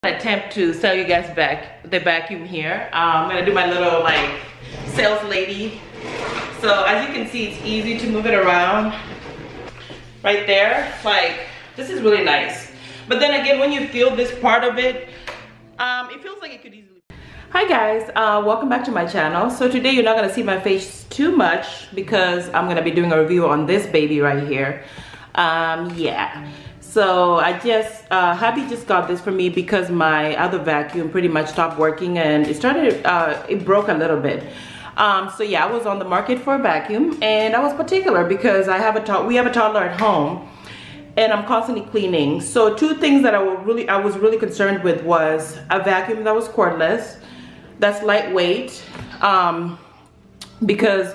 Attempt to sell you guys back the vacuum here. I'm gonna do my little like sales lady. So as you can see, it's easy to move it around right there. Like, this is really nice. But then again, when you feel this part of it, it feels like it could easily. Hi guys, welcome back to my channel. So today you're not gonna see my face too much because I'm gonna be doing a review on this baby right here. Yeah. So I just, hubby just got this for me because my other vacuum pretty much stopped working and it started, it broke a little bit. So yeah, I was on the market for a vacuum and I was particular because we have a toddler at home and I'm constantly cleaning. So two things that I was really concerned with was a vacuum that was cordless, that's lightweight, because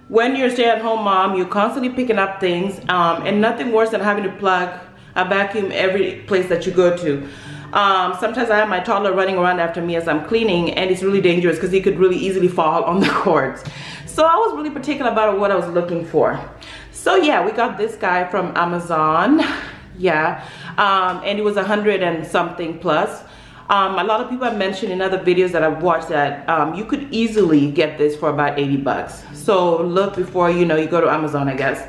when you're a stay-at-home mom, you're constantly picking up things, and nothing worse than having to plug a vacuum every place that you go to. Sometimes I have my toddler running around after me as I'm cleaning, and it's really dangerous because he could really easily fall on the cords. So I was really particular about what I was looking for. So yeah, we got this guy from Amazon. Yeah, and it was 100 and something plus. A lot of people have mentioned in other videos that I've watched that you could easily get this for about 80 bucks. So look before you go to Amazon, I guess.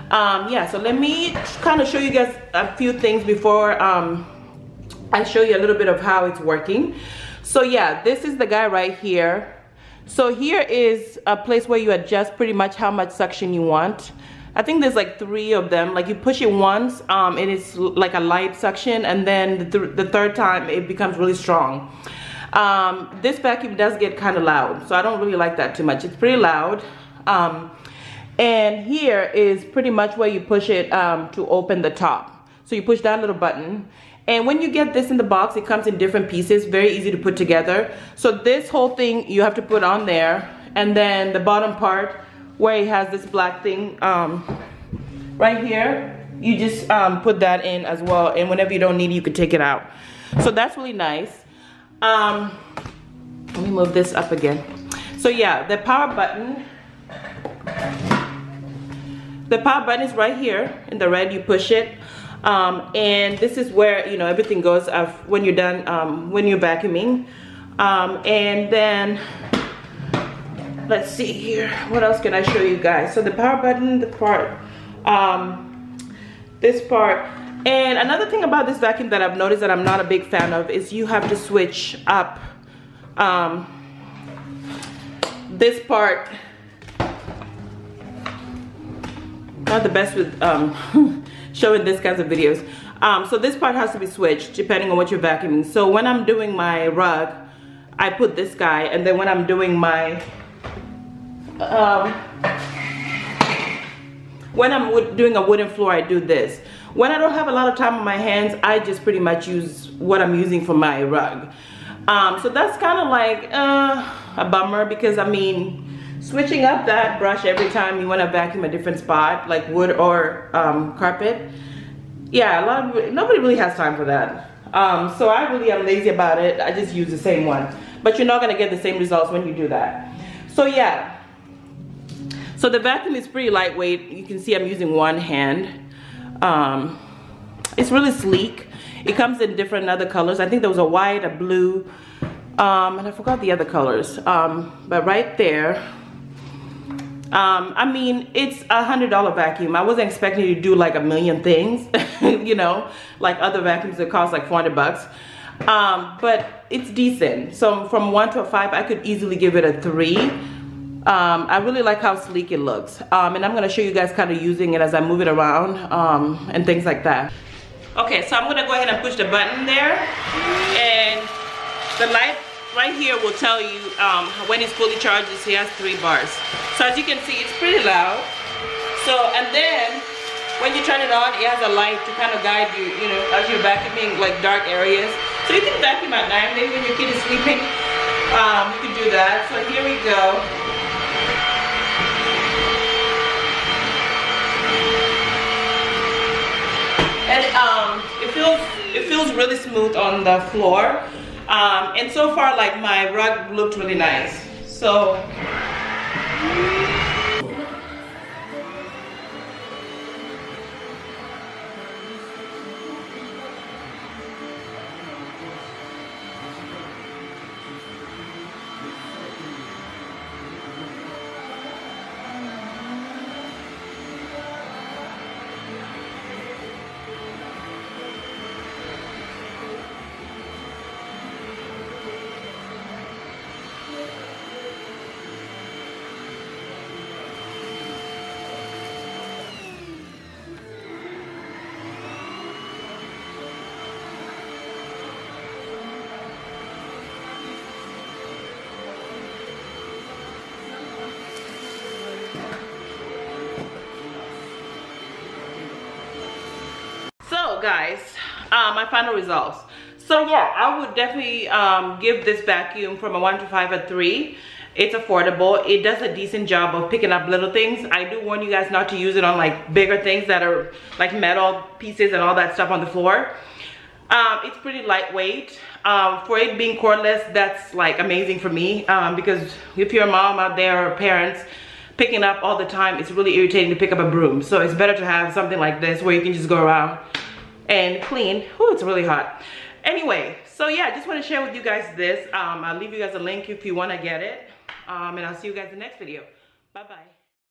Yeah, so let me kind of show you guys a few things before I show you a little bit of how it's working. So yeah, this is the guy right here. So here is a place where you adjust pretty much how much suction you want. I think there's like 3 of them. Like you push it once and it's like a light suction, and then the third time it becomes really strong. This vacuum does get kind of loud, so I don't really like that too much. It's pretty loud. And here is pretty much where you push it to open the top. So you push that little button. And when you get this in the box, it comes in different pieces, very easy to put together. So this whole thing you have to put on there. And then the bottom part where it has this black thing right here, you just put that in as well. And whenever you don't need it, you can take it out. So that's really nice. Let me move this up again. So yeah, the power button. The power button is right here in the red. You push it, and this is where everything goes when you're done, when you're vacuuming. And then let's see here, what else can I show you guys? So the power button, the part, this part. And another thing about this vacuum that I've noticed that I'm not a big fan of is you have to switch up this part. Not the best with showing this kinds of videos. So this part has to be switched depending on what you're vacuuming. So when I'm doing my rug, I put this guy, and then when I'm doing my when I'm doing a wooden floor, I do this. When I don't have a lot of time on my hands, I just pretty much use what I'm using for my rug. So that's kind of like a bummer, because I mean, switching up that brush every time you want to vacuum a different spot, like wood or carpet, yeah, nobody really has time for that. So I really am lazy about it. I just use the same one, but you're not going to get the same results when you do that. So yeah, so the vacuum is pretty lightweight. You can see I'm using one hand. It's really sleek. It comes in different other colors. I think there was a white, a blue, and I forgot the other colors, but right there. I mean, it's $100 vacuum. I wasn't expecting to do like a million things, like other vacuums that cost like 400 bucks. But it's decent. So from 1 to a 5, I could easily give it a 3. I really like how sleek it looks. And I'm gonna show you guys kind of using it as I move it around and things like that. Okay, so I'm gonna go ahead and push the button there, and the light right here will tell you when it's fully charged. It has 3 bars. So as you can see, it's pretty loud. So, and then when you turn it on, it has a light to kind of guide you, as you're vacuuming like dark areas. So you can vacuum at night, maybe when your kid is sleeping, you can do that. So here we go. And it feels really smooth on the floor. And so far, like, my rug looked really nice. So So guys, my final results. So yeah, I would definitely give this vacuum from a 1 to 5 a 3. It's affordable. It does a decent job of picking up little things. I do warn you guys not to use it on like bigger things that are like metal pieces and all that stuff on the floor. It's pretty lightweight. For it being cordless, that's like amazing for me, because if you're a mom out there or parents picking up all the time, it's really irritating to pick up a broom. So it's better to have something like this where you can just go around and clean. Ooh, it's really hot. Anyway, so yeah, I just want to share with you guys this. I'll leave you guys a link if you want to get it. And I'll see you guys in the next video. Bye-bye.